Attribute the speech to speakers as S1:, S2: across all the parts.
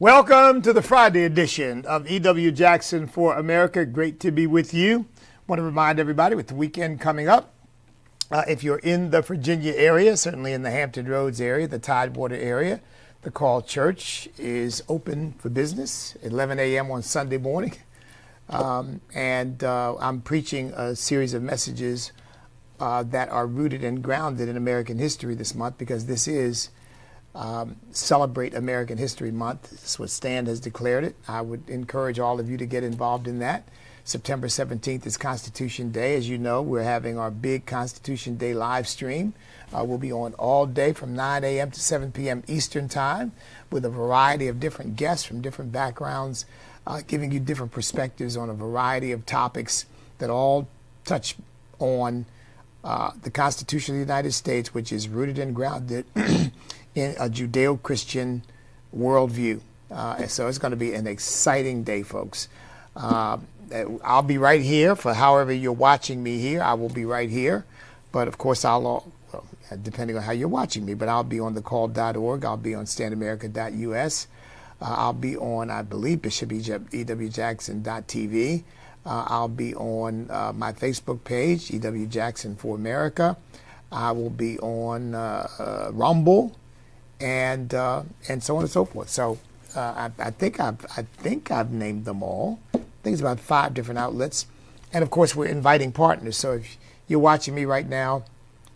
S1: Welcome to the Friday edition of E.W. Jackson for America. Great to be with you. Want to remind everybody with the weekend coming up, if you're in the Virginia area, certainly in the Hampton Roads area, the Tidewater area, the Call Church is open for business at 11 a.m. on Sunday morning. I'm preaching a series of messages that are rooted and grounded in American history this month, because this is Celebrate American History Month. This is what Stan has declared it. I would encourage all of you to get involved in that. September 17th is Constitution Day. As you know, we're having our big Constitution Day live stream. We'll be on all day from 9 a.m. to 7 p.m. Eastern Time with a variety of different guests from different backgrounds, giving you different perspectives on a variety of topics that all touch on the Constitution of the United States, which is rooted and grounded in a Judeo-Christian worldview. So it's going to be an exciting day, folks. I'll be right here for however you're watching me here. I will be right here. But of course, depending on how you're watching me, but I'll be on thecall.org. I'll be on standamerica.us. I'll be on, I believe, bishopewjackson.tv. I'll be on my Facebook page, E.W. Jackson for America. I will be on Rumble, and so on and so forth. So I think I've named them all. I think it's about 5 different outlets, and of course we're inviting partners. So if you're watching me right now,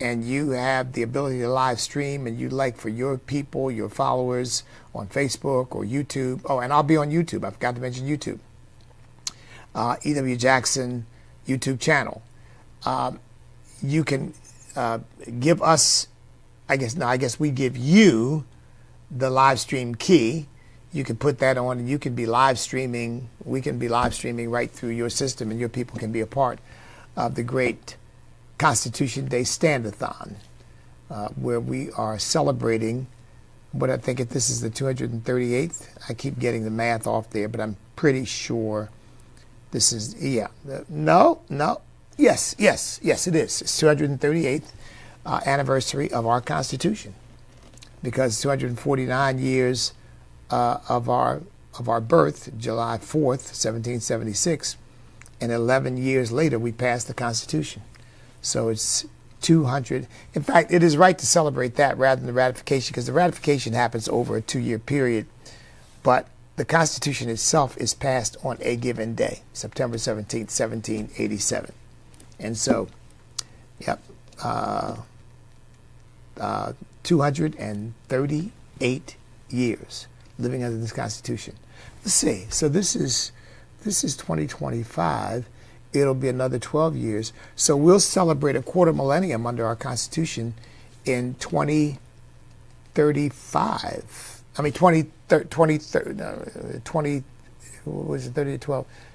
S1: and you have the ability to live stream, and you'd like for your people, your followers on Facebook or YouTube. Oh, and I'll be on YouTube. I forgot to mention YouTube. E.W. Jackson YouTube channel. You can give us, I guess we give you the live stream key. You can put that on, and you can be live streaming. We can be live streaming right through your system, and your people can be a part of the great Constitution Day Stand-a-thon, where we are celebrating what I think this is the 238th. I keep getting the math off there, but I'm pretty sure this is, yes, it is. It's 238th anniversary of our Constitution, because 249 years of our birth, July 4th, 1776, and 11 years later we passed the Constitution. So it's 200. In fact, it is right to celebrate that rather than the ratification, because the ratification happens over a 2-year period. But the Constitution itself is passed on a given day, September 17th, 1787. And so, 238 years living under this Constitution. Let's see. So this is 2025. It'll be another 12 years. So we'll celebrate a quarter millennium under our Constitution in 2035. I mean, 2037.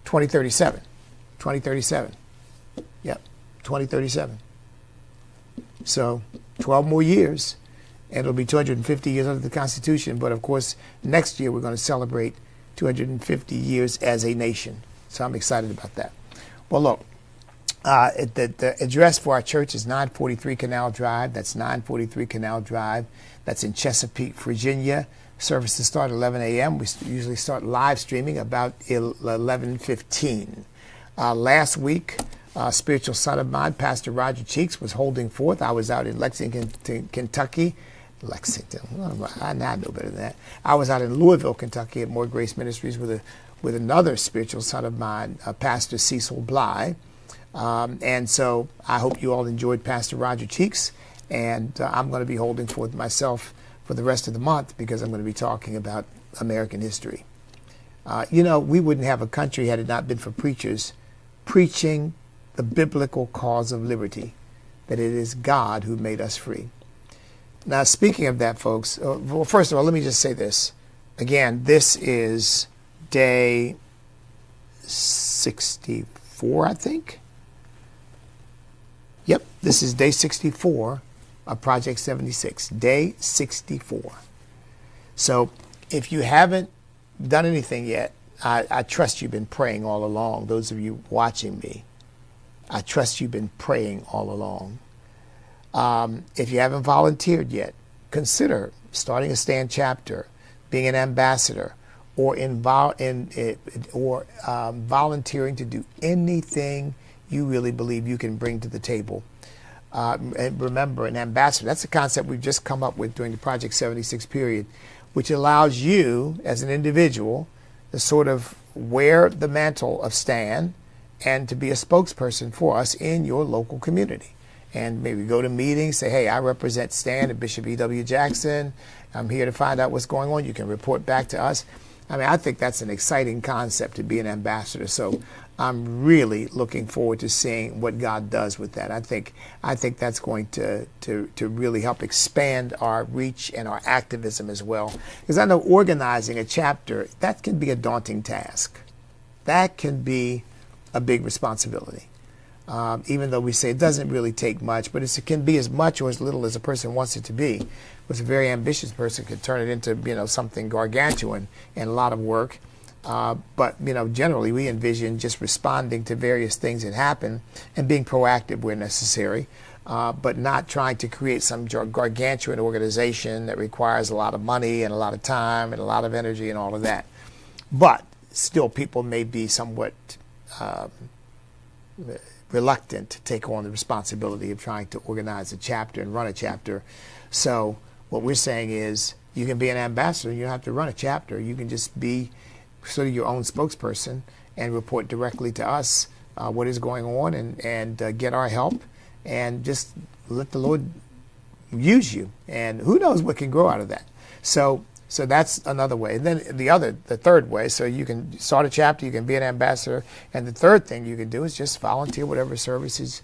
S1: 2037. Yep, 2037. So 12 more years, and it'll be 250 years under the Constitution. But of course, next year we're going to celebrate 250 years as a nation. So I'm excited about that. Well, look, the address for our church is 943 Canal Drive. That's 943 Canal Drive. That's in Chesapeake, Virginia. Services start at 11 a.m. We usually start live streaming about 11:15. Last week, a spiritual son of mine, Pastor Roger Cheeks, was holding forth. I was out in Lexington, Kentucky. I know better than that. I was out in Louisville, Kentucky at More Grace Ministries with another spiritual son of mine, Pastor Cecil Bly. And so I hope you all enjoyed Pastor Roger Cheeks. And I'm going to be holding forth myself for the rest of the month, because I'm going to be talking about American history. We wouldn't have a country had it not been for preachers preaching the biblical cause of liberty, that it is God who made us free. Now, speaking of that, folks, well, first of all, let me just say this. Again, this is day 64, I think. Yep, this is day 64 of Project 76, day 64. So if you haven't done anything yet, I trust you've been praying all along. Those of you watching me, I trust you've been praying all along. If you haven't volunteered yet, consider starting a Stand chapter, being an ambassador, or volunteering to do anything you really believe you can bring to the table. And remember, an ambassador, that's a concept we've just come up with during the Project 76 period, which allows you as an individual to sort of wear the mantle of STAND and to be a spokesperson for us in your local community. And maybe go to meetings, say, hey, I represent STAND and Bishop E.W. Jackson. I'm here to find out what's going on. You can report back to us. I mean, I think that's an exciting concept to be an ambassador. So I'm really looking forward to seeing what God does with that. I think that's going to really help expand our reach and our activism as well. Because I know organizing a chapter, that can be a daunting task. That can be a big responsibility. Even though we say it doesn't really take much, but it can be as much or as little as a person wants it to be. Because a very ambitious person could turn it into, something gargantuan and a lot of work. But generally we envision just responding to various things that happen and being proactive where necessary, but not trying to create some gargantuan organization that requires a lot of money and a lot of time and a lot of energy and all of that. But still, people may be somewhat reluctant to take on the responsibility of trying to organize a chapter and run a chapter. So what we're saying is you can be an ambassador. You don't have to run a chapter. You can just be sort of your own spokesperson and report directly to us what is going on and get our help and just let the Lord use you. And who knows what can grow out of that. So that's another way. And then the third way, so you can start a chapter, you can be an ambassador. And the third thing you can do is just volunteer whatever services,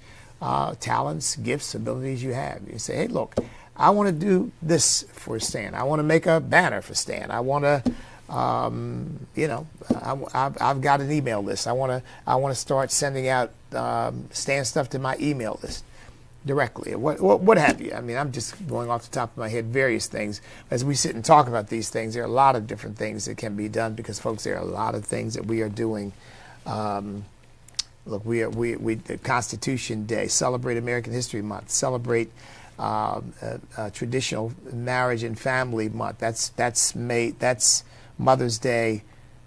S1: talents, gifts, abilities you have. You say, hey, look, I want to do this for STAND. I want to make a banner for STAND. I want to, I've got an email list. I want to start sending out STAND stuff to my email list directly, what have you. I mean, I'm just going off the top of my head, various things. As we sit and talk about these things, there are a lot of different things that can be done because, folks, there are a lot of things that we are doing. Look, we Constitution Day, celebrate American History Month, celebrate traditional marriage and family month. That's Mother's Day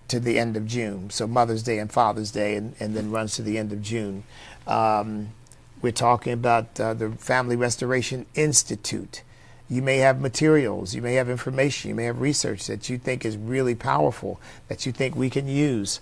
S1: to the end of June. So Mother's Day and Father's Day, and then runs to the end of June. We're talking about the Family Restoration Institute. You may have materials, you may have information, you may have research that you think is really powerful, that you think we can use.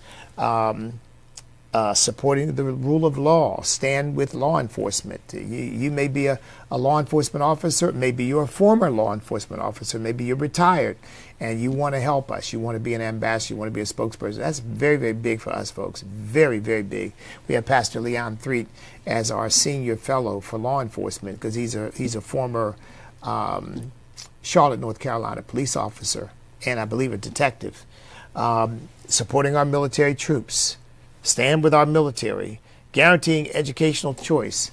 S1: Supporting the rule of law, stand with law enforcement. You may be a law enforcement officer, maybe you're a former law enforcement officer, maybe you're retired, and you want to help us. You want to be an ambassador, you want to be a spokesperson. That's very, very big for us, folks. Very, very big. We have Pastor Leon Threet as our senior fellow for law enforcement because he's a former Charlotte, North Carolina police officer and I believe a detective. Supporting our military troops. Stand with our military, guaranteeing educational choice.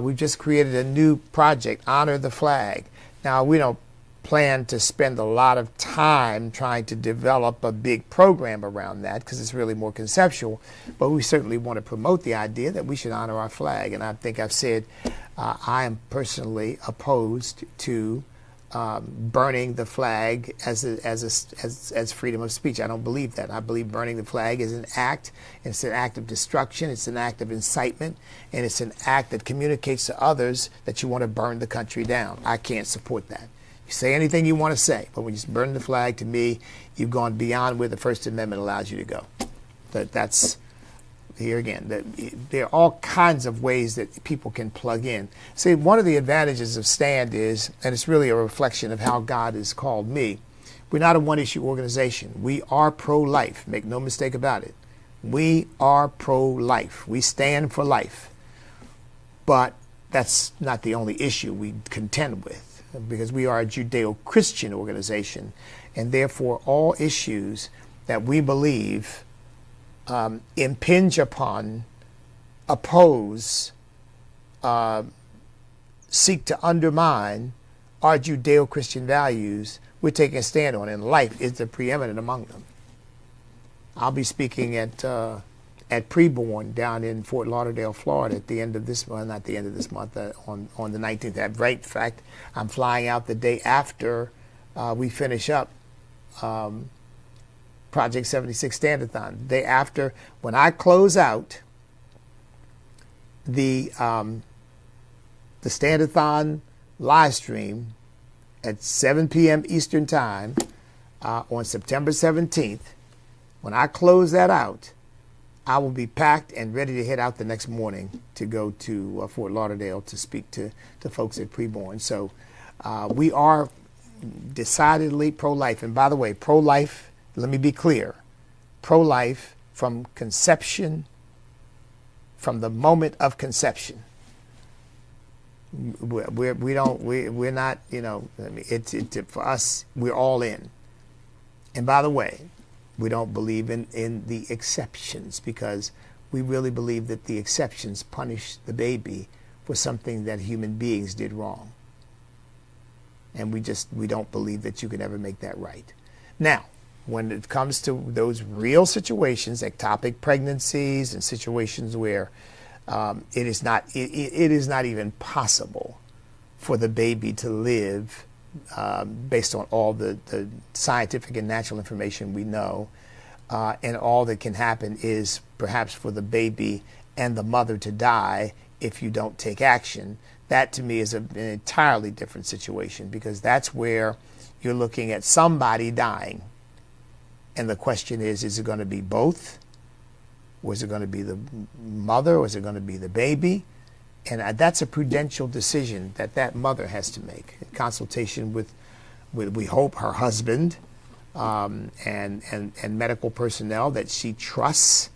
S1: We've just created a new project, Honor the Flag. Now, we don't plan to spend a lot of time trying to develop a big program around that because it's really more conceptual, but we certainly want to promote the idea that we should honor our flag. And I think I've said I am personally opposed to burning the flag as freedom of speech. I don't believe that. I believe burning the flag is an act. It's an act of destruction. It's an act of incitement, and it's an act that communicates to others that you want to burn the country down. I can't support that. You say anything you want to say, but when you burn the flag, to me, you've gone beyond where the First Amendment allows you to go. That's here again. There are all kinds of ways that people can plug in. See, one of the advantages of STAND is, and it's really a reflection of how God has called me, we're not a one-issue organization. We are pro-life. Make no mistake about it. We are pro-life. We stand for life. But that's not the only issue we contend with, because we are a Judeo-Christian organization, and therefore all issues that we believe impinge upon, oppose, seek to undermine our Judeo-Christian values, we're taking a stand on, and life is the preeminent among them. I'll be speaking at Preborn down in Fort Lauderdale, Florida at the end of this month, not the end of this month, on the 19th. Right, in fact, I'm flying out the day after we finish up Project 76 Standathon. The day after, when I close out the Standathon live stream at 7 p.m. Eastern Time on September 17th, when I close that out, I will be packed and ready to head out the next morning to go to Fort Lauderdale to speak to folks at Preborn. So we are decidedly pro-life. And by the way, pro-life, let me be clear, pro-life from conception, from the moment of conception. We're not, you know, I mean, for us, we're all in. And by the way, we don't believe in the exceptions, because we really believe that the exceptions punish the baby for something that human beings did wrong. And we don't believe that you can ever make that right. Now, when it comes to those real situations, ectopic pregnancies and situations where it is not even possible for the baby to live based on all the scientific and natural information we know, and all that can happen is perhaps for the baby and the mother to die if you don't take action. That to me is an entirely different situation, because that's where you're looking at somebody dying. And the question is it going to be both? Or is it going to be the mother? Or is it going to be the baby? And that's a prudential decision that mother has to make in consultation with we hope, her husband and medical personnel that she trusts,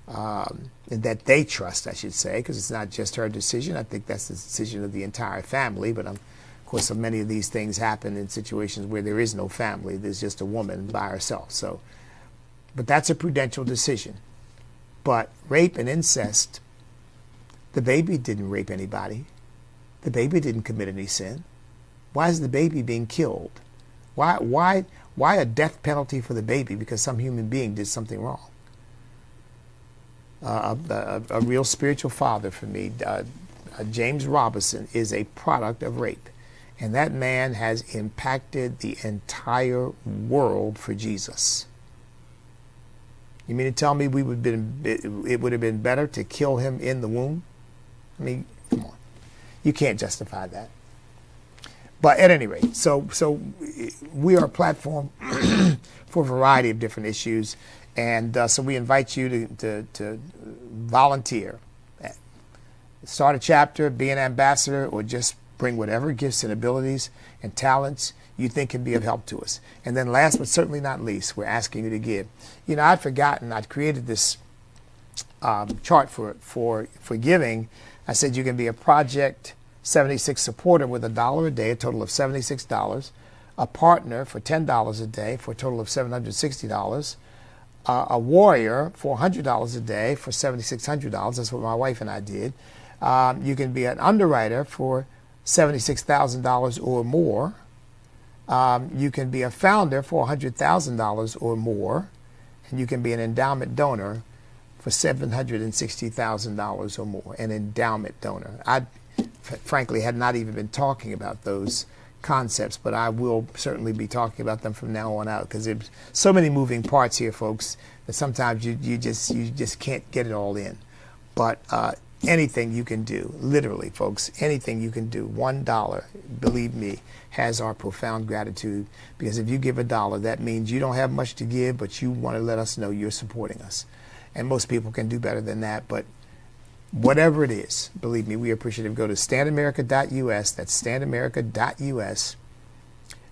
S1: and that they trust, I should say, because it's not just her decision. I think that's the decision of the entire family. But of course, so many of these things happen in situations where there is no family. There's just a woman by herself. So, but that's a prudential decision. But rape and incest, the baby didn't rape anybody. The baby didn't commit any sin. Why is the baby being killed? Why a death penalty for the baby because some human being did something wrong? A real spiritual father for me, James Robison, is a product of rape. And that man has impacted the entire world for Jesus. You mean to tell me it would have been better to kill him in the womb? I mean, come on. You can't justify that. But at any rate, so we are a platform for a variety of different issues. And so we invite you to volunteer. Start a chapter, be an ambassador, or just bring whatever gifts and abilities and talents you think can be of help to us. And then last but certainly not least, we're asking you to give. You know, I'd forgotten, I'd created this chart for giving. I said you can be a Project 76 supporter with $1 a day, a total of $76, a partner for $10 a day for a total of $760, a warrior for $100 a day for $7,600. That's what my wife and I did. You can be an underwriter for $76,000 or more. You can be a founder for $100,000 or more. And you can be an endowment donor for $760,000 or more. An endowment donor. I frankly had not even been talking about those concepts, but I will certainly be talking about them from now on out, because there's so many moving parts here, folks, that sometimes you just can't get it all in. But anything you can do, literally, folks, anything you can do, $1, believe me, has our profound gratitude, because if you give $1, that means you don't have much to give, but you want to let us know you're supporting us. And most people can do better than that, but whatever it is, believe me, we are appreciative. Go to standamerica.us, that's standamerica.us,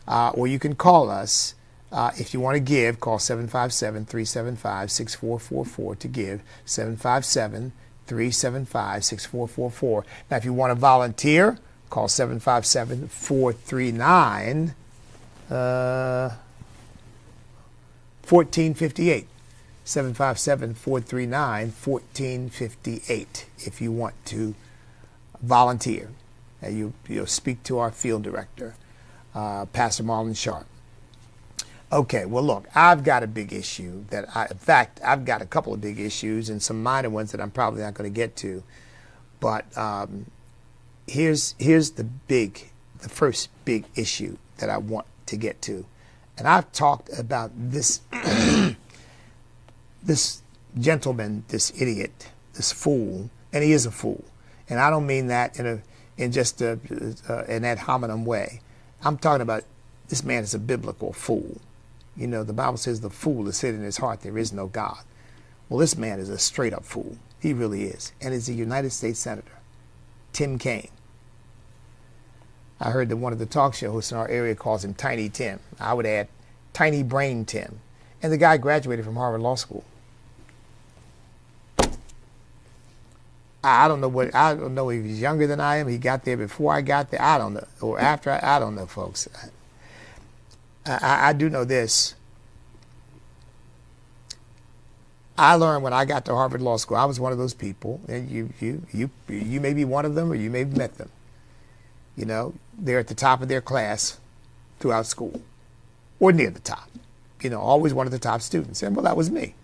S1: or you can call us. If you want to give, call 757-375-6444 to give, 757-375-6444. Now, if you want to volunteer, call 757-439-1458. 757-439-1458 if you want to volunteer. You'll speak to our field director, Pastor Marlon Sharp. Okay, well, look, I've got a big issue in fact, I've got a couple of big issues and some minor ones that I'm probably not going to get to. But here's the first big issue that I want to get to. And I've talked about this, this gentleman, this idiot, this fool, and he is a fool. And I don't mean that in just an ad hominem way. I'm talking about this man is a biblical fool. You know, the Bible says the fool has said in his heart there is no God. Well, this man is a straight up fool. He really is. And is a United States Senator, Tim Kaine. I heard that one of the talk show hosts in our area calls him Tiny Tim. I would add Tiny Brain Tim. And the guy graduated from Harvard Law School. I don't know if he's younger than I am. He got there before I got there. I don't know. Or after. I don't know, folks. I do know this. I learned when I got to Harvard Law School, I was one of those people, and you may be one of them, or you may have met them. You know, they're at the top of their class throughout school, or near the top. You know, always one of the top students. And well, that was me.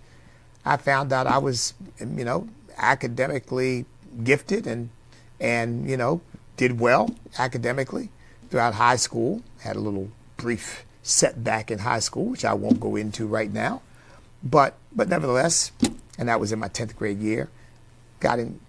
S1: I found out I was, you know, academically gifted and you know, did well academically throughout high school. Had a little brief setback in high school, which I won't go into right now. But nevertheless, and that was in my 10th grade year, got in,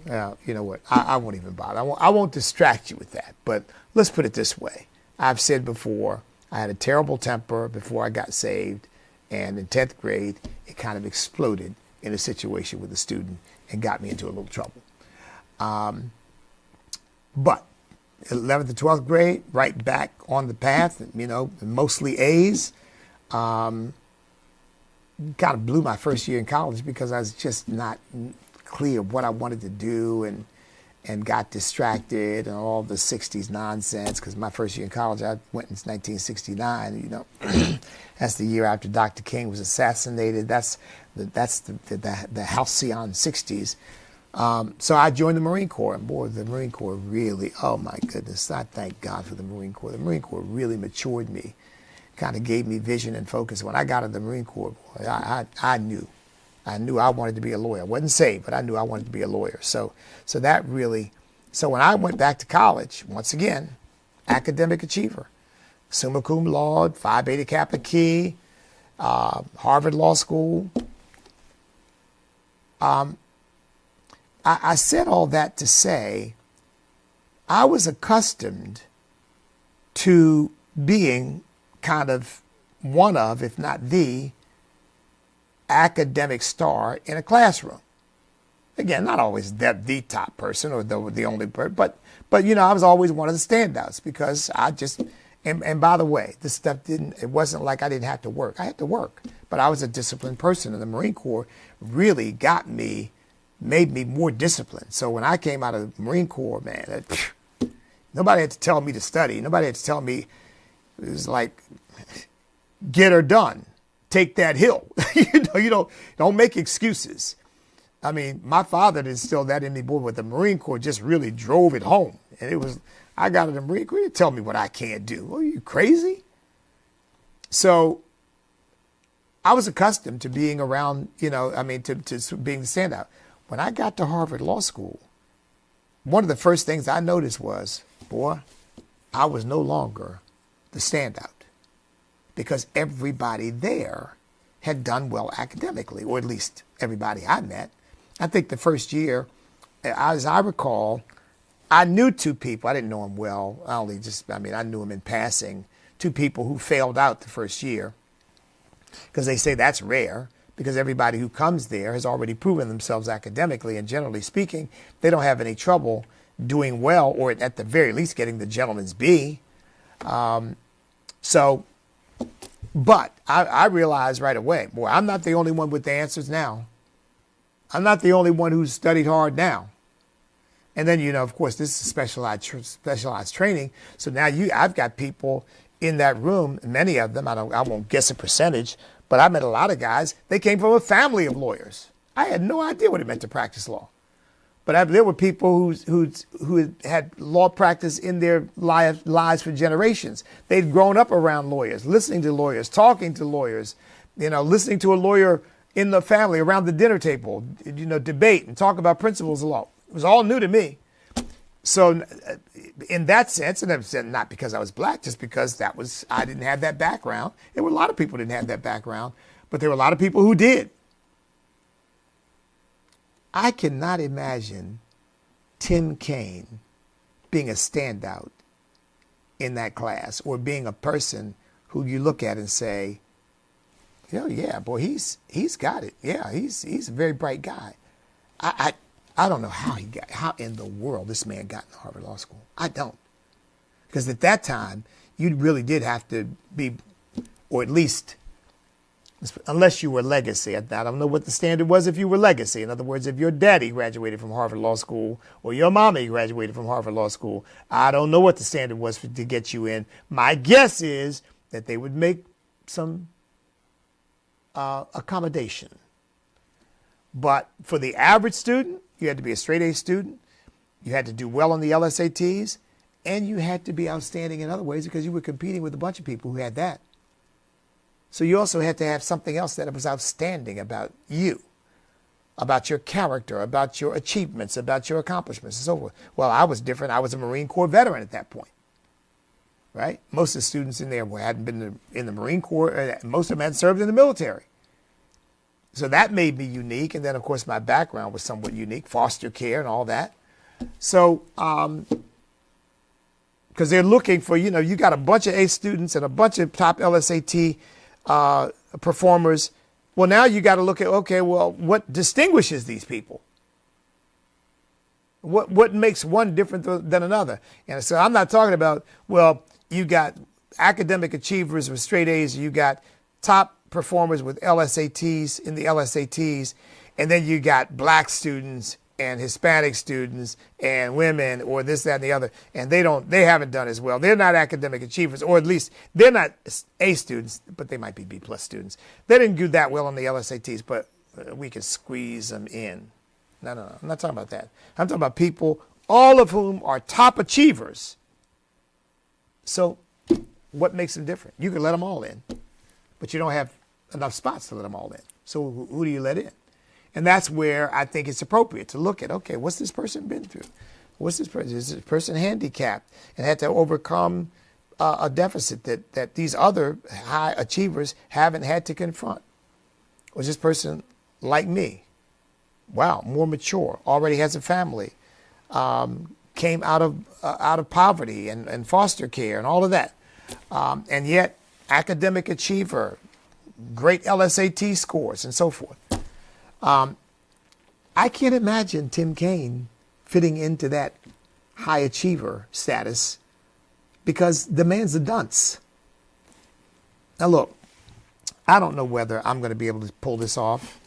S1: you know what, I won't even bother. I won't distract you with that. But let's put it this way. I've said before, I had a terrible temper before I got saved. And in 10th grade, it kind of exploded in a situation with a student and got me into a little trouble. But 11th and 12th grade, right back on the path, you know, mostly A's. Kind of blew my first year in college because I was just not clear what I wanted to do and got distracted and all the 60s nonsense, because my first year in college, I went in 1969, you know. That's the year after Dr. King was assassinated. That's the halcyon 60s. So I joined the Marine Corps, and boy, the Marine Corps really, oh my goodness, I thank God for the Marine Corps. The Marine Corps really matured me, kind of gave me vision and focus. When I got into the Marine Corps, boy, I knew I wanted to be a lawyer. I wasn't saved, but I knew I wanted to be a lawyer. So that really, so when I went back to college, once again, academic achiever, summa cum laude, Phi Beta Kappa Chi, Harvard Law School. I said all that to say I was accustomed to being kind of one of, if not the, academic star in a classroom. Again, not always the top person or the only person, but you know, I was always one of the standouts because I just, and by the way, this stuff it wasn't like I didn't have to work. I had to work, but I was a disciplined person, and the Marine Corps really made me more disciplined. So when I came out of the Marine Corps, man, nobody had to tell me to study. Nobody had to tell me. It was like, get her done. Take that hill. You don't make excuses. I mean, my father instilled that in me, boy, but the Marine Corps just really drove it home. And it was, I got in the Marine Corps, you tell me what I can't do. Are you crazy? So I was accustomed to being around, you know, I mean, to being the standout. When I got to Harvard Law School, one of the first things I noticed was, boy, I was no longer the standout, because everybody there had done well academically, or at least everybody I met. I think the first year, as I recall, I knew two people. I didn't know them well. I knew them in passing. Two people who failed out the first year, because they say that's rare, because everybody who comes there has already proven themselves academically, and generally speaking, they don't have any trouble doing well, or at the very least getting the gentleman's B. But I realized right away, boy, I'm not the only one with the answers now. I'm not the only one who's studied hard now. And then, you know, of course, this is specialized training. So now I've got people in that room, many of them, I won't guess a percentage, but I met a lot of guys. They came from a family of lawyers. I had no idea what it meant to practice law. But there were people who had law practice in their lives for generations. They'd grown up around lawyers, listening to lawyers, talking to lawyers, you know, listening to a lawyer in the family around the dinner table, you know, debate and talk about principles of law. It was all new to me. So in that sense, and I'm saying not because I was black, just because I didn't have that background. There were a lot of people who didn't have that background, but there were a lot of people who did. I cannot imagine Tim Kaine being a standout in that class, or being a person who you look at and say, yeah, boy, he's got it. Yeah, he's a very bright guy. I don't know how in the world this man got into Harvard Law School. I don't. Because at that time, you really did have to be, or at least, unless you were legacy. I don't know what the standard was if you were legacy. In other words, if your daddy graduated from Harvard Law School or your mommy graduated from Harvard Law School, I don't know what the standard was to get you in. My guess is that they would make some accommodation. But for the average student, you had to be a straight A student, you had to do well on the LSATs, and you had to be outstanding in other ways because you were competing with a bunch of people who had that. So you also had to have something else that was outstanding about you, about your character, about your achievements, about your accomplishments, and so forth. Well, I was different. I was a Marine Corps veteran at that point, right? Most of the students in there hadn't been in the Marine Corps. Most of them hadn't served in the military. So that made me unique. And then, of course, my background was somewhat unique, foster care and all that. So, because they're looking for, you got a bunch of A students and a bunch of top LSAT performers. Well, now you got to look at, okay, well, what distinguishes these people? What makes one different than another? And so I'm not talking about, well, you got academic achievers with straight A's, you got top performers with LSATs in the LSATs, and then you got black students and Hispanic students and women or this, that, and the other, and they haven't done as well. They're not academic achievers, or at least they're not A students, but they might be B+ students. They didn't do that well on the LSATs, but we can squeeze them in. No, I'm not talking about that. I'm talking about people, all of whom are top achievers. So what makes them different? You can let them all in, but you don't have enough spots to let them all in. So who do you let in? And that's where I think it's appropriate to look at, okay, what's this person been through? Is this person handicapped and had to overcome a deficit that these other high achievers haven't had to confront? Or is this person like me? Wow, more mature, already has a family, came out of poverty and foster care and all of that. And yet, academic achiever, great LSAT scores, and so forth. I can't imagine Tim Kaine fitting into that high achiever status because the man's a dunce. Now, look, I don't know whether I'm going to be able to pull this off,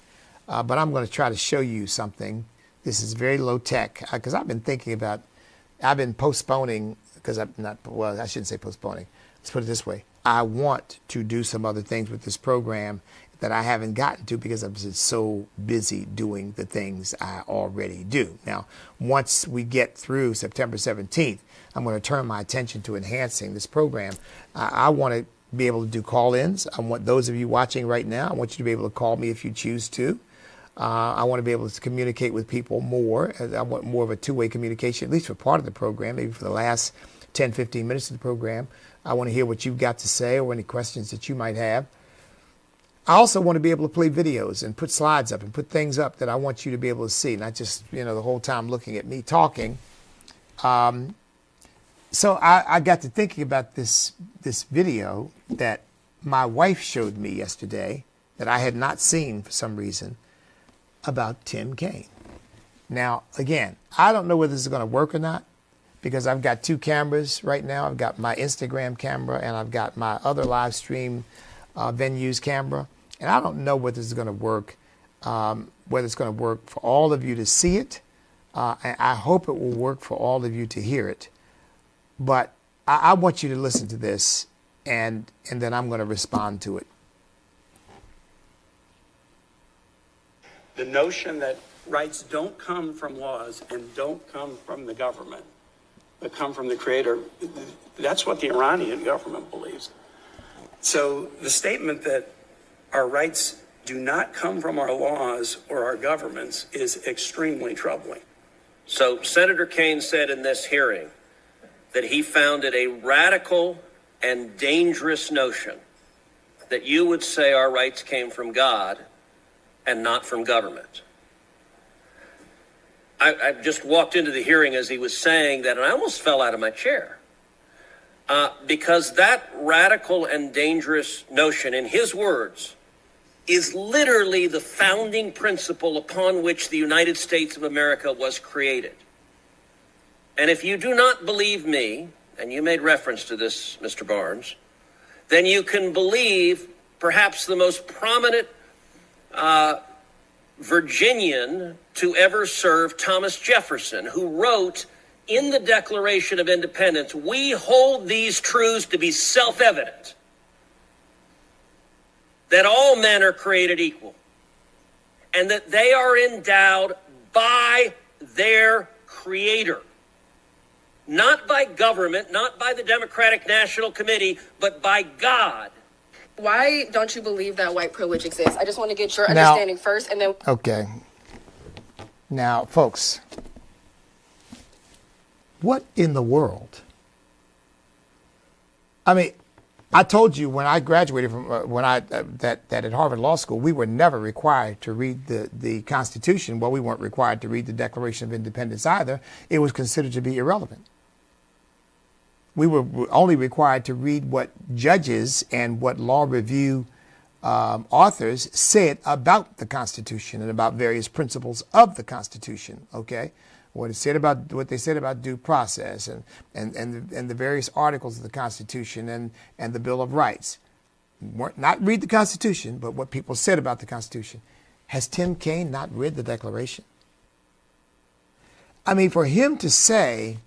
S1: but I'm going to try to show you something. This is very low tech because I've been postponing because I shouldn't say postponing. Let's put it this way. I want to do some other things with this program that I haven't gotten to because I'm just so busy doing the things I already do. Now, once we get through September 17th, I'm going to turn my attention to enhancing this program. I want to be able to do call-ins. I want those of you watching right now, I want you to be able to call me if you choose to. I want to be able to communicate with people more. I want more of a two-way communication, at least for part of the program, maybe for the last 10, 15 minutes of the program. I want to hear what you've got to say or any questions that you might have. I also want to be able to play videos and put slides up and put things up that I want you to be able to see, not just, the whole time looking at me talking. So I got to thinking about this video that my wife showed me yesterday that I had not seen for some reason about Tim Kaine. Now, again, I don't know whether this is going to work or not because I've got two cameras right now. I've got my Instagram camera and I've got my other live stream venues camera. And I don't know whether this is going to work, whether it's going to work for all of you to see it. And I hope it will work for all of you to hear it. But I want you to listen to this, and then I'm going to respond to it.
S2: The notion that rights don't come from laws and don't come from the government, but come from the creator, that's what the Iranian government believes. So the statement that our rights do not come from our laws or our governments is extremely troubling.
S3: So Senator Kaine said in this hearing that he found it a radical and dangerous notion that you would say our rights came from God and not from government. I just walked into the hearing as he was saying that, and I almost fell out of my chair. Because that radical and dangerous notion, in his words, is literally the founding principle upon which the United States of America was created. And if you do not believe me, and you made reference to this, Mr. Barnes, then you can believe perhaps the most prominent Virginian to ever serve, Thomas Jefferson, who wrote in the Declaration of Independence, "We hold these truths to be self-evident, that all men are created equal, and that they are endowed by their Creator, not by government, not by the Democratic National Committee, but by God."
S4: Why don't you believe that white privilege exists? I just want to get your understanding first, and then...
S1: Okay. Now, folks, what in the world? I mean, I told you when I graduated from that at Harvard Law School, we were never required to read the Constitution. Well, we weren't required to read the Declaration of Independence either. It was considered to be irrelevant. We were only required to read what judges and what law review authors said about the Constitution and about various principles of the Constitution. Okay, what they said about due process and the various articles of the Constitution and the Bill of Rights. Not read the Constitution, but what people said about the Constitution. Has Tim Kaine not read the Declaration? I mean, for him to say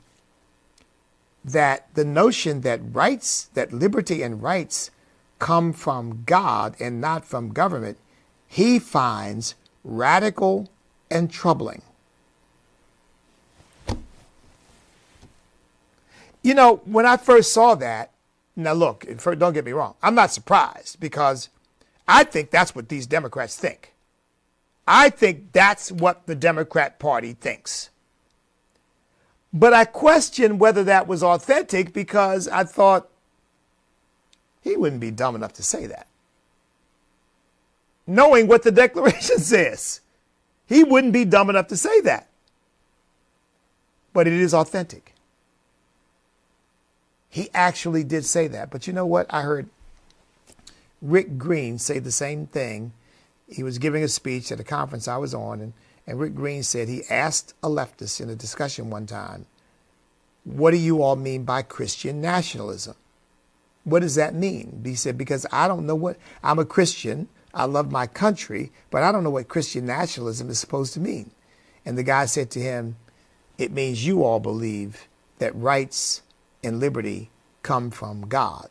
S1: that the notion that rights, that liberty and rights come from God and not from government, he finds radical and troubling. You know, when I first saw that, now look, don't get me wrong, I'm not surprised because I think that's what these Democrats think. I think that's what the Democrat Party thinks. But I questioned whether that was authentic because I thought he wouldn't be dumb enough to say that. Knowing what the Declaration says, he wouldn't be dumb enough to say that. But it is authentic. He actually did say that. But you know what? I heard Rick Green say the same thing. He was giving a speech at a conference I was on, and Rick Green said he asked a leftist in a discussion one time, "What do you all mean by Christian nationalism? What does that mean?" He said, "Because I don't know what, I'm a Christian, I love my country, but I don't know what Christian nationalism is supposed to mean." And the guy said to him, "It means you all believe that rights and liberty come from God.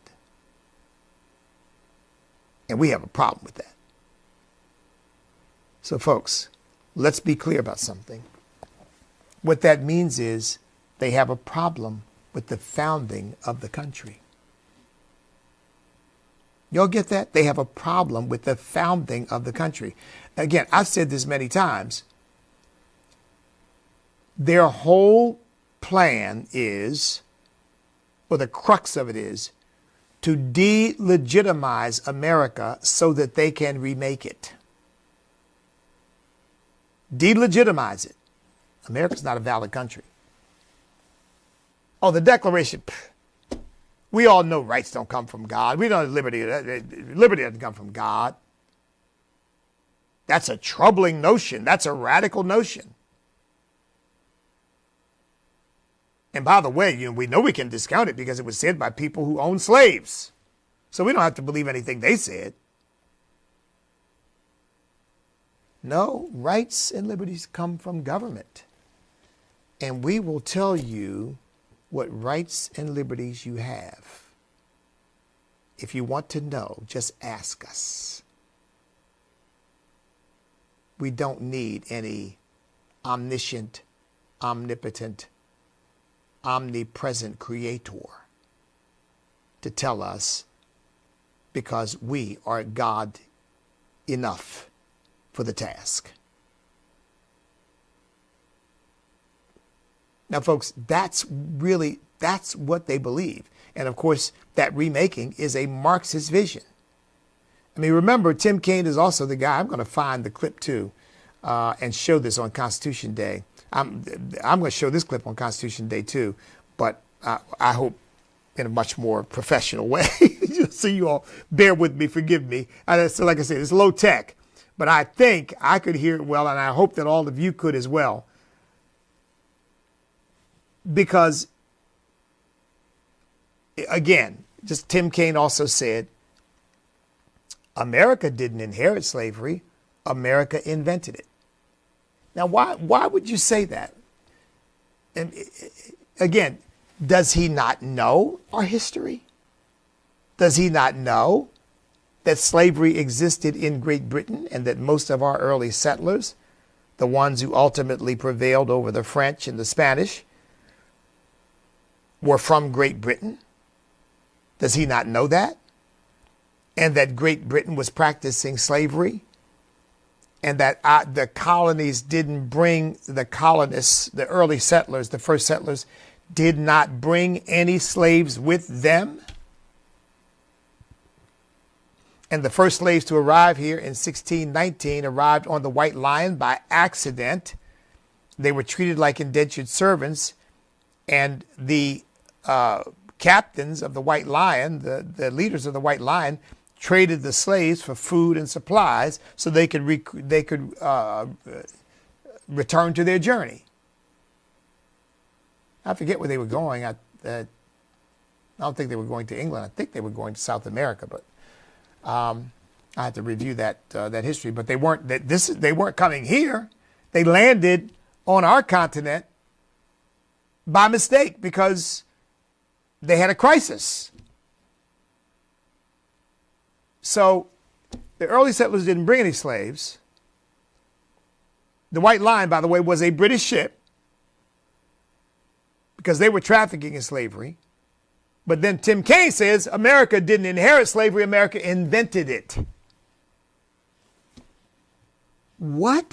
S1: And we have a problem with that." So folks, let's be clear about something. What that means is they have a problem with the founding of the country. Y'all get that? They have a problem with the founding of the country. Again, I've said this many times. Their whole plan is, or the crux of it is, to delegitimize America so that they can remake it. Delegitimize it. America's not a valid country. Oh, the Declaration. We all know rights don't come from God. We know liberty doesn't come from God. That's a troubling notion. That's a radical notion. And by the way, we know we can discount it because it was said by people who owned slaves. So we don't have to believe anything they said. No, rights and liberties come from government. And we will tell you what rights and liberties you have. If you want to know, just ask us. We don't need any omniscient, omnipotent, omnipresent creator to tell us, because we are God enough for the task. Now, folks, that's what they believe. And of course, that remaking is a Marxist vision. I mean, remember, Tim Kaine is also the guy. I'm going to find the clip too and show this on Constitution Day. I'm going to show this clip on Constitution Day too, but I hope in a much more professional way. So you all bear with me, forgive me. So like I said, it's low tech, but I think I could hear it well, and I hope that all of you could as well. Because, again, just Tim Kaine also said, America didn't inherit slavery. America invented it. Now, why would you say that? And again, does he not know our history? Does he not know that slavery existed in Great Britain and that most of our early settlers, the ones who ultimately prevailed over the French and the Spanish, were from Great Britain? Does he not know that? And that Great Britain was practicing slavery? And that the colonies didn't bring the colonists, the early settlers, the first settlers, did not bring any slaves with them? And the first slaves to arrive here in 1619 arrived on the White Lion by accident. They were treated like indentured servants, and the captains of the White Lion, the leaders of the White Lion, traded the slaves for food and supplies so they could return to their journey. I forget where they were going. I don't think they were going to England. I think they were going to South America, but I had to review that history. But they weren't coming here. They landed on our continent by mistake because they had a crisis. So the early settlers didn't bring any slaves. The White Lion, by the way, was a British ship because they were trafficking in slavery. But then Tim Kaine says America didn't inherit slavery, America invented it. What?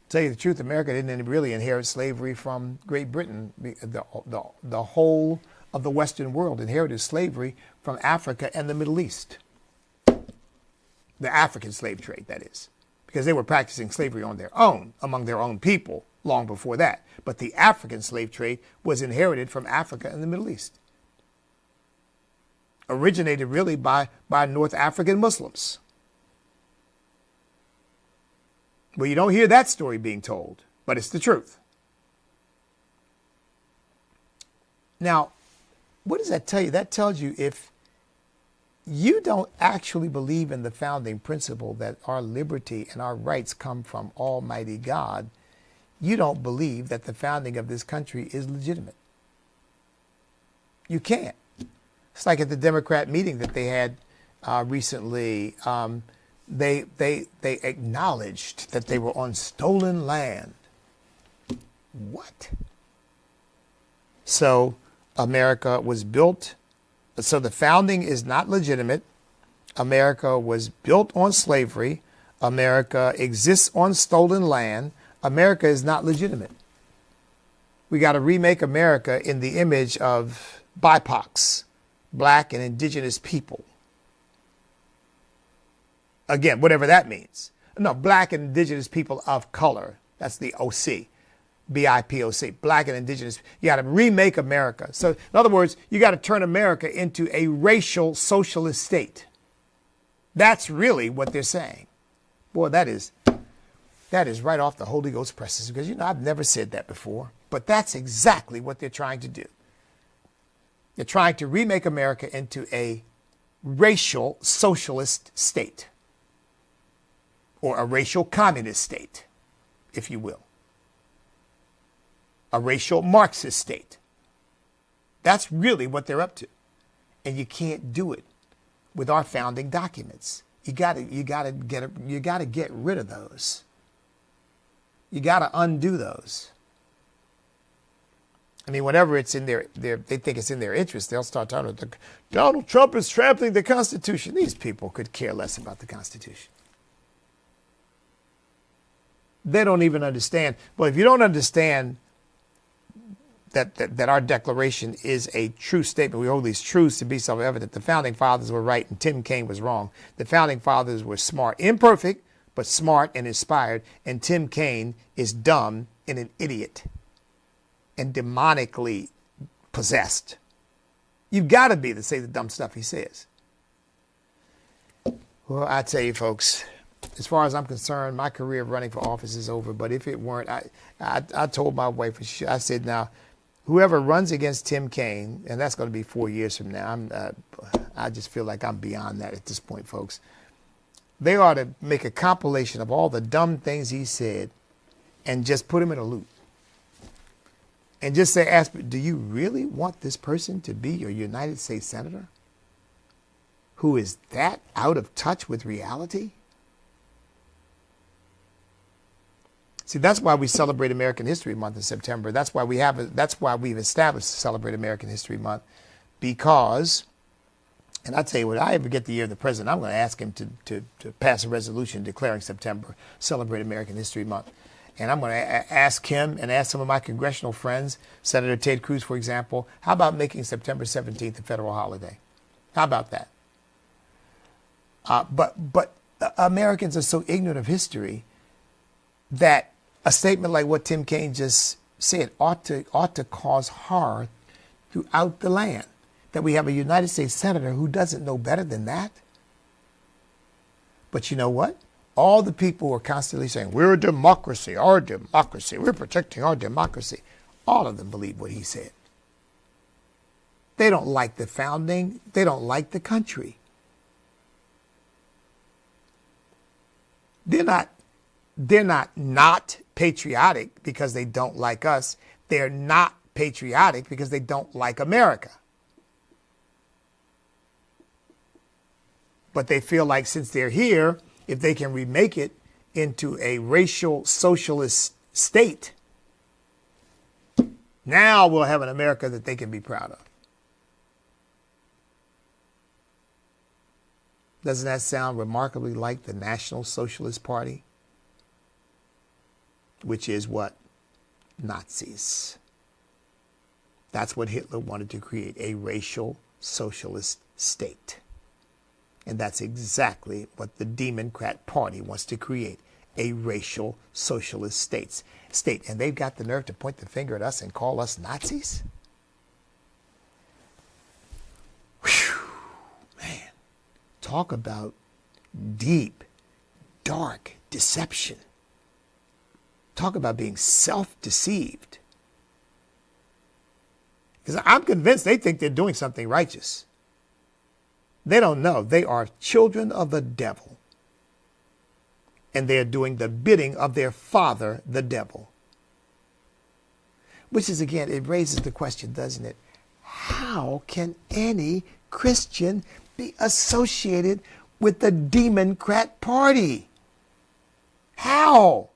S1: To tell you the truth, America didn't really inherit slavery from Great Britain. The whole of the Western world inherited slavery from Africa and the Middle East. The African slave trade, that is, because they were practicing slavery on their own, among their own people, long before that. But the African slave trade was inherited from Africa and the Middle East. Originated really by North African Muslims. Well, you don't hear that story being told, but it's the truth. Now, what does that tell you? That tells you if you don't actually believe in the founding principle that our liberty and our rights come from Almighty God, you don't believe that the founding of this country is legitimate. You can't. It's like at the Democrat meeting that they had recently. They acknowledged that they were on stolen land. What? So America was built. So the founding is not legitimate. America was built on slavery. America exists on stolen land. America is not legitimate. We got to remake America in the image of BIPOCs, black and indigenous people. Again, whatever that means. No, black and indigenous people of color. That's the OC. BIPOC, black and indigenous. You got to remake America. So, in other words, you got to turn America into a racial socialist state. That's really what they're saying. Boy, that is right off the Holy Ghost presses, because, I've never said that before, but that's exactly what they're trying to do. They're trying to remake America into a racial socialist state, or a racial communist state, if you will. A racial Marxist state. That's really what they're up to. And you can't do it with our founding documents. You gotta get rid of those. You gotta undo those. I mean, whenever it's in they think it's in their interest, they'll start talking about Donald Trump is trampling the Constitution. These people could care less about the Constitution. They don't even understand. Well, if you don't understand that our declaration is a true statement, we hold these truths to be self-evident. The founding fathers were right and Tim Kaine was wrong. The founding fathers were smart, imperfect, but smart and inspired. And Tim Kaine is dumb and an idiot and demonically possessed. You've got to be to say the dumb stuff he says. Well, I tell you, folks, as far as I'm concerned, my career of running for office is over. But if it weren't, I told my wife, I said, now, whoever runs against Tim Kaine, and that's going to be 4 years from now, I just feel like I'm beyond that at this point, folks. They ought to make a compilation of all the dumb things he said and just put him in a loop. And just say, ask, do you really want this person to be your United States Senator who is that out of touch with reality? See, that's why we celebrate American History Month in September. That's why we've established Celebrate American History Month, because, and I tell you what, I ever get the year of the president, I'm going to ask him to pass a resolution declaring September Celebrate American History Month. And I'm going to ask him and ask some of my congressional friends, Senator Ted Cruz, for example, how about making September 17th a federal holiday? How about that? But Americans are so ignorant of history that a statement like what Tim Kaine just said ought to cause horror throughout the land. That we have a United States Senator who doesn't know better than that. But you know what? All the people who are constantly saying, we're a democracy, our democracy, we're protecting our democracy. All of them believe what he said. They don't like the founding. They don't like the country. They're not patriotic because they don't like us. They're not patriotic because they don't like America. But they feel like since they're here, if they can remake it into a racial socialist state, now we'll have an America that they can be proud of. Doesn't that sound remarkably like the National Socialist Party? Which is what? Nazis. That's what Hitler wanted to create, a racial socialist state. And that's exactly what the Democrat Party wants to create, a racial socialist state. And they've got the nerve to point the finger at us and call us Nazis? Whew, man. Talk about deep, dark deception. Talk about being self-deceived. Because I'm convinced they think they're doing something righteous. They don't know. They are children of the devil. And they're doing the bidding of their father, the devil. Which is, again, it raises the question, doesn't it? How can any Christian be associated with the Democrat Party? How?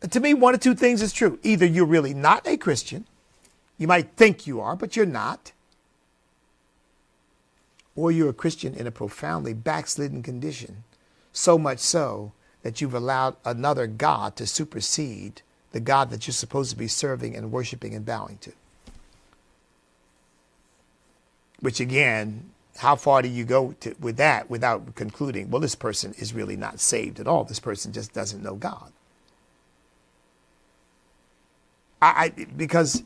S1: To me, one of two things is true. Either you're really not a Christian. You might think you are, but you're not. Or you're a Christian in a profoundly backslidden condition, so much so that you've allowed another God to supersede the God that you're supposed to be serving and worshiping and bowing to. Which again, how far do you go with that without concluding, well, this person is really not saved at all. This person just doesn't know God. Because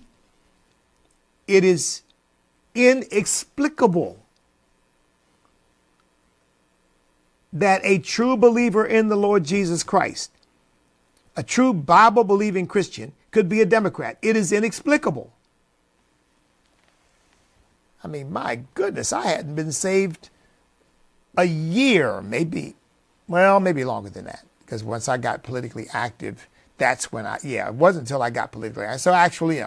S1: it is inexplicable that a true believer in the Lord Jesus Christ, a true Bible-believing Christian, could be a Democrat. It is inexplicable. I mean, my goodness, I hadn't been saved a year, maybe longer than that. Because once I got politically active, that's when it wasn't until I got politically active. So actually,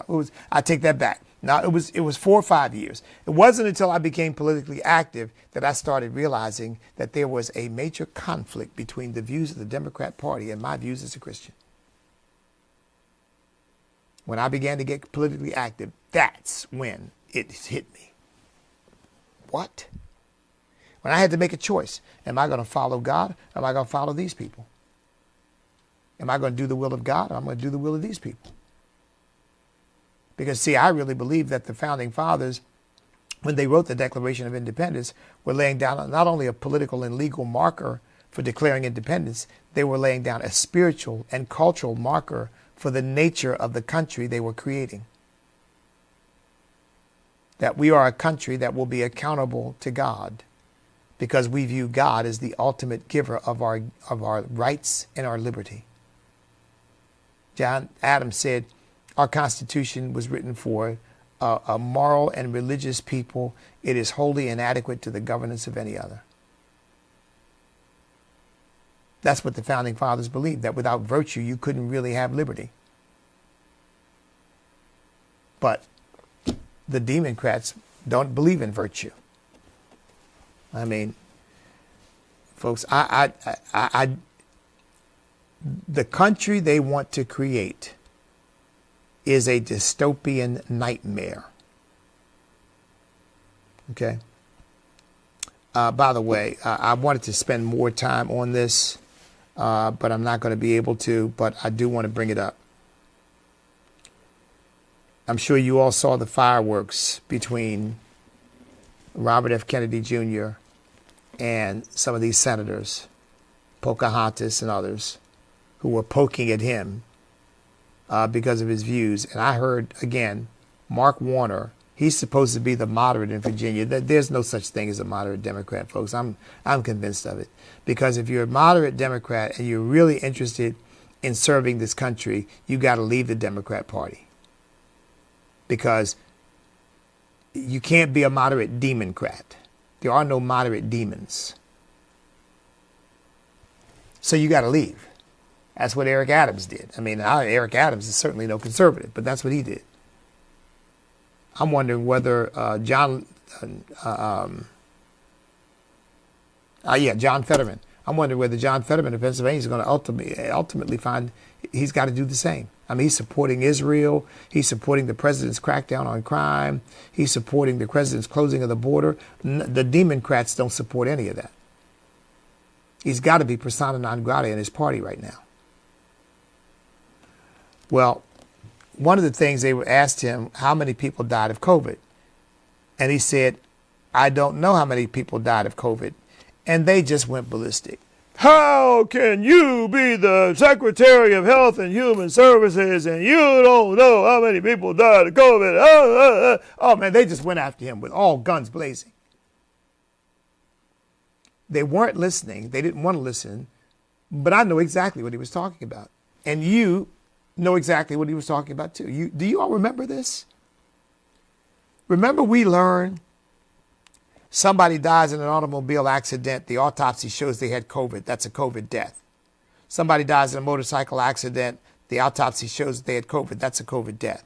S1: I take that back. Now, it was 4 or 5 years. It wasn't until I became politically active that I started realizing that there was a major conflict between the views of the Democrat Party and my views as a Christian. When I began to get politically active, that's when it hit me. What? When I had to make a choice. Am I going to follow God or am I going to follow these people? Am I going to do the will of God, or am I going to do the will of these people? Because, see, I really believe that the founding fathers, when they wrote the Declaration of Independence, were laying down not only a political and legal marker for declaring independence, they were laying down a spiritual and cultural marker for the nature of the country they were creating. That we are a country that will be accountable to God, because we view God as the ultimate giver of our rights and our liberty. John Adams said, our Constitution was written for a moral and religious people. It is wholly inadequate to the governance of any other. That's what the founding fathers believed, that without virtue, you couldn't really have liberty. But the Democrats don't believe in virtue. I mean, folks, the country they want to create is a dystopian nightmare. Okay. By the way, I wanted to spend more time on this, but I'm not going to be able to, but I do want to bring it up. I'm sure you all saw the fireworks between Robert F. Kennedy Jr. and some of these senators, Pocahontas and others, who were poking at him because of his views. And I heard, again, Mark Warner, he's supposed to be the moderate in Virginia. There's no such thing as a moderate Democrat, folks. I'm convinced of it. Because if you're a moderate Democrat and you're really interested in serving this country, you got to leave the Democrat Party. Because you can't be a moderate democrat. There are no moderate demons. So you got to leave. That's what Eric Adams did. I mean, Eric Adams is certainly no conservative, but that's what he did. I'm wondering whether John Fetterman. I'm wondering whether John Fetterman of Pennsylvania is going to ultimately find he's got to do the same. I mean, he's supporting Israel. He's supporting the president's crackdown on crime. He's supporting the president's closing of the border. The Democrats don't support any of that. He's got to be persona non grata in his party right now. Well, one of the things they asked him, how many people died of COVID? And he said, I don't know how many people died of COVID. And they just went ballistic. How can you be the Secretary of Health and Human Services and you don't know how many people died of COVID? Oh, man, they just went after him with all guns blazing. They weren't listening. They didn't want to listen. But I know exactly what he was talking about. And you know exactly what he was talking about, too. Do you all remember this? Remember we learned somebody dies in an automobile accident. The autopsy shows they had COVID. That's a COVID death. Somebody dies in a motorcycle accident. The autopsy shows that they had COVID. That's a COVID death.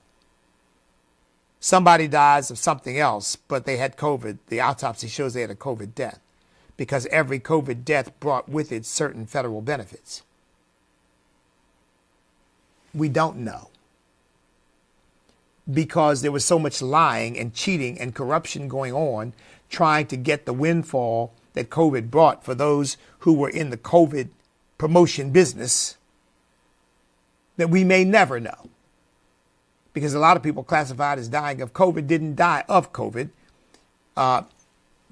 S1: Somebody dies of something else, but they had COVID. The autopsy shows they had a COVID death, because every COVID death brought with it certain federal benefits. We don't know, because there was so much lying and cheating and corruption going on, trying to get the windfall that COVID brought for those who were in the COVID promotion business, that we may never know. Because a lot of people classified as dying of COVID didn't die of COVID.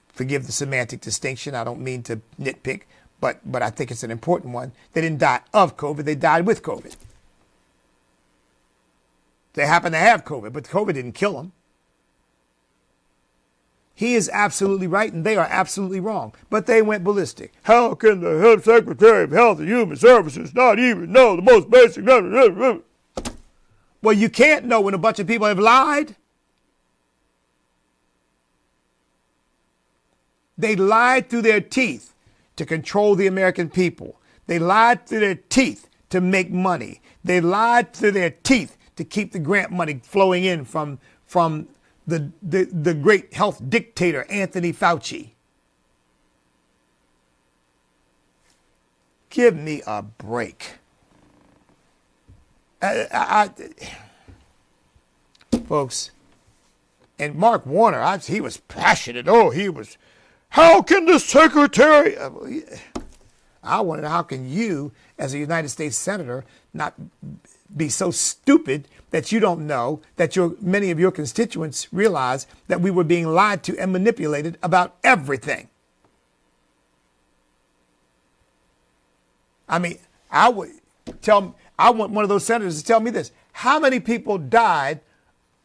S1: Forgive the semantic distinction. I don't mean to nitpick, but I think it's an important one. They didn't die of COVID. They died with COVID. They happened to have COVID, but COVID didn't kill them. He is absolutely right, and they are absolutely wrong. But they went ballistic. How can the head Secretary of Health and Human Services not even know the most basic? Well, you can't know when a bunch of people have lied. They lied through their teeth to control the American people. They lied through their teeth to make money. They lied through their teeth to keep the grant money flowing in from the great health dictator, Anthony Fauci. Give me a break. Folks, and Mark Warner, he was passionate. How can the secretary? I want to know, how can you, as a United States Senator, not be so stupid that you don't know that many of your constituents realize that we were being lied to and manipulated about everything? I mean, I want one of those senators to tell me this. How many people died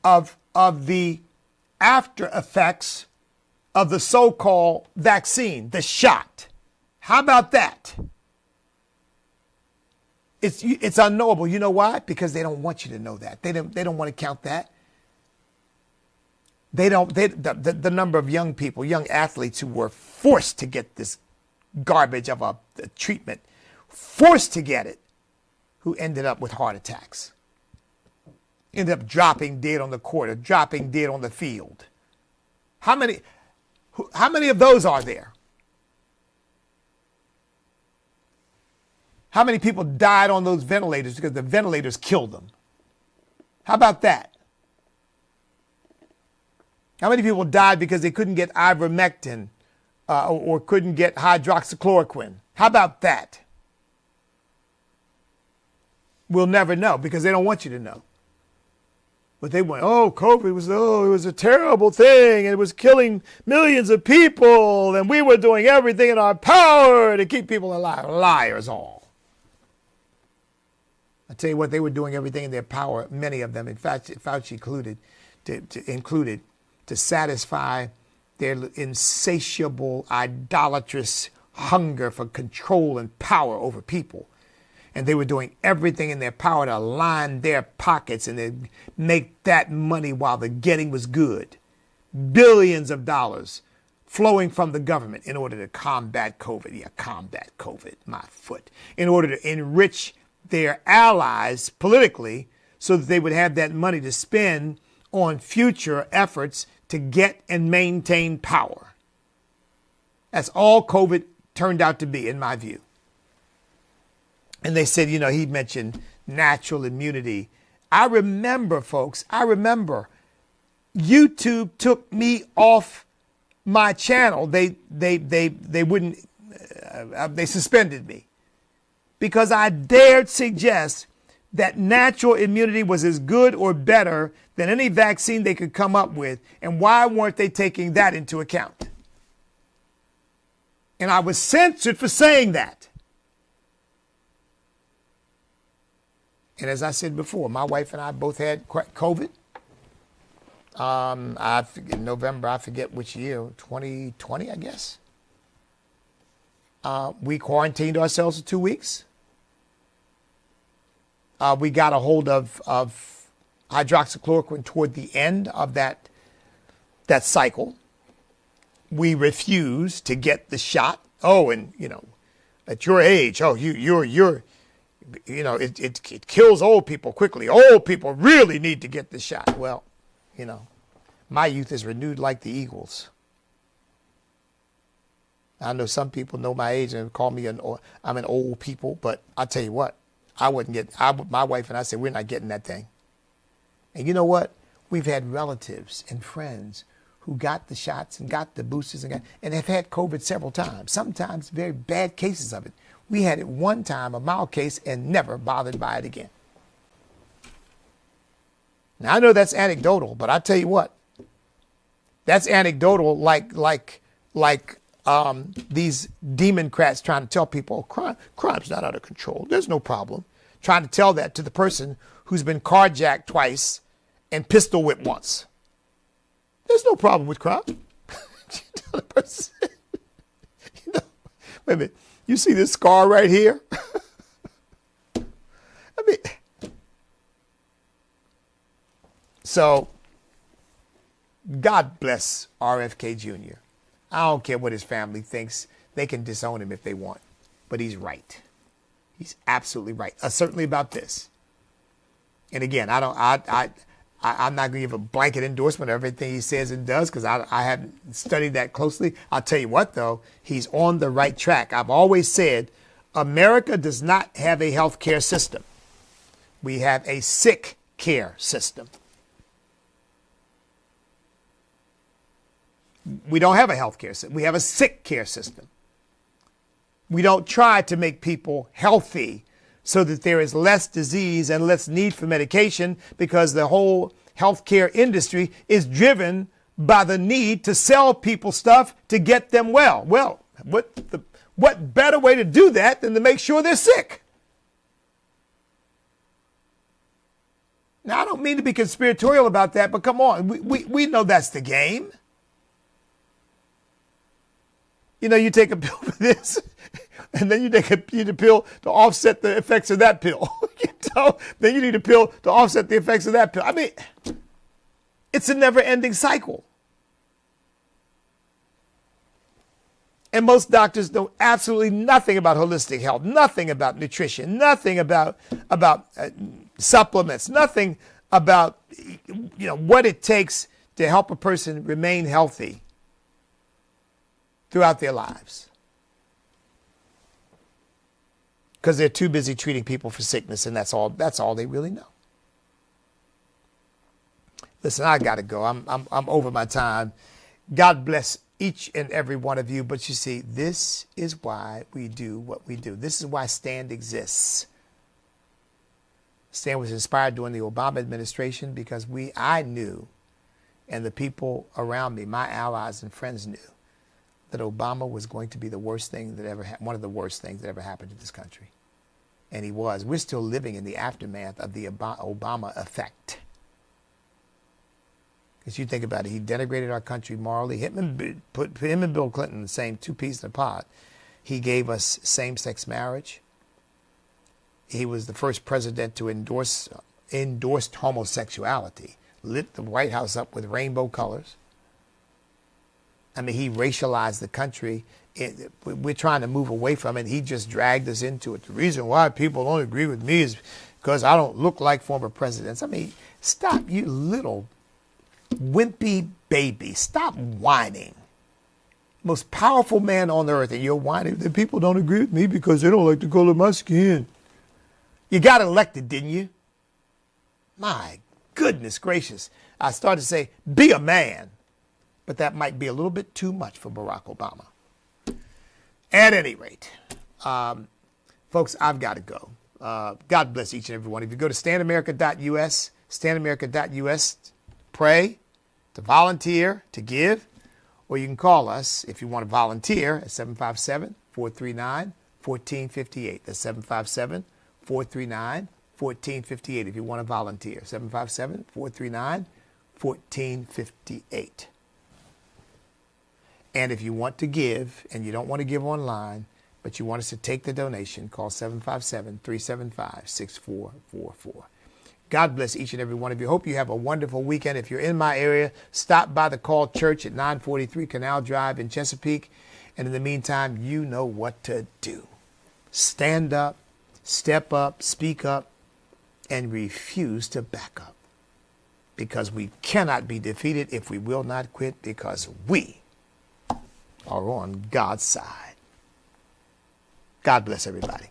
S1: of the after effects of the so-called vaccine, the shot? How about that? It's unknowable. You know why? Because they don't want you to know that. They don't want to count that. The number of young people, young athletes who were forced to get this garbage of a treatment, forced to get it, who ended up with heart attacks, ended up dropping dead on the court or dropping dead on the field. How many of those are there? How many people died on those ventilators because the ventilators killed them? How about that? How many people died because they couldn't get ivermectin or couldn't get hydroxychloroquine? How about that? We'll never know because they don't want you to know. But they went, COVID it was a terrible thing, and it was killing millions of people, and we were doing everything in our power to keep people alive. Liars all. I tell you what, they were doing everything in their power, many of them, in fact, Fauci included, to satisfy their insatiable, idolatrous hunger for control and power over people. And they were doing everything in their power to line their pockets and then make that money while the getting was good. Billions of dollars flowing from the government in order to combat COVID. Yeah, combat COVID, my foot. In order to enrich their allies politically so that they would have that money to spend on future efforts to get and maintain power. That's all COVID turned out to be, in my view. And they said, he mentioned natural immunity. I remember, folks, YouTube took me off my channel. They wouldn't, they suspended me because I dared suggest that natural immunity was as good or better than any vaccine they could come up with. And why weren't they taking that into account? And I was censored for saying that. And as I said before, my wife and I both had COVID. In November, I forget which year, 2020, I guess. We quarantined ourselves for 2 weeks. We got a hold of hydroxychloroquine toward the end of that cycle. We refused to get the shot. Oh, and at your age, it kills old people quickly. Old people really need to get the shot. Well, my youth is renewed like the eagles. I know some people know my age and call me I'm an old people, but I'll tell you what, my wife and I said, we're not getting that thing. And you know what? We've had relatives and friends who got the shots and got the boosters and have had COVID several times, sometimes very bad cases of it. We had it one time, a mild case, and never bothered by it again. Now, I know that's anecdotal, but I tell you what, that's anecdotal like these Democrats trying to tell people, crime's not out of control. There's no problem. Trying to tell that to the person who's been carjacked twice and pistol whipped once. There's no problem with crime. Wait a minute. You see this scar right here? So, God bless RFK Jr. I don't care what his family thinks. They can disown him if they want. But he's right. He's absolutely right. Certainly about this. And again, I'm not going to give a blanket endorsement of everything he says and does because I haven't studied that closely. I'll tell you what, though, he's on the right track. I've always said America does not have a health care system. We have a sick care system. We don't have a health care system. We have a sick care system. We don't try to make people healthy so that there is less disease and less need for medication, because the whole healthcare industry is driven by the need to sell people stuff to get them well. Well, what better way to do that than to make sure they're sick? Now, I don't mean to be conspiratorial about that, but come on, we know that's the game. You know, you take a pill for this, and then you take a pill to offset the effects of that pill. Then you need a pill to offset the effects of that pill. I mean, it's a never-ending cycle. And most doctors know absolutely nothing about holistic health, nothing about nutrition, nothing about supplements, nothing about what it takes to help a person remain healthy throughout their lives, because they're too busy treating people for sickness, and that's all they really know. Listen, I got to go. I'm over my time. God bless each and every one of you. But you see, this is why we do what we do. This is why STAND exists. STAND was inspired during the Obama administration because I knew, and the people around me, my allies and friends, knew that Obama was going to be the worst thing that ever one of the worst things that ever happened to this country. And he was. We're still living in the aftermath of the Obama effect. Because you think about it, he denigrated our country morally. Put him and Bill Clinton in the same two peas in a pod. He gave us same-sex marriage. He was the first president to endorsed homosexuality. Lit the White House up with rainbow colors. I mean, he racialized the country. We're trying to move away from it. He just dragged us into it. The reason why people don't agree with me is because I don't look like former presidents. I mean, stop, you little wimpy baby. Stop whining. Most powerful man on earth, and you're whining that people don't agree with me because they don't like the color of my skin. You got elected, didn't you? My goodness gracious. I started to say, be a man. But that might be a little bit too much for Barack Obama. At any rate, folks, I've got to go. God bless each and every one. If you go to standamerica.us, standamerica.us, pray, to volunteer, to give, or you can call us if you want to volunteer at 757-439-1458. That's 757-439-1458 if you want to volunteer. 757-439-1458. And if you want to give, and you don't want to give online, but you want us to take the donation, call 757-375-6444. God bless each and every one of you. Hope you have a wonderful weekend. If you're in my area, stop by the Call Church at 943 Canal Drive in Chesapeake. And in the meantime, you know what to do. Stand up, step up, speak up, and refuse to back up. Because we cannot be defeated if we will not quit, because we are on God's side. God bless everybody.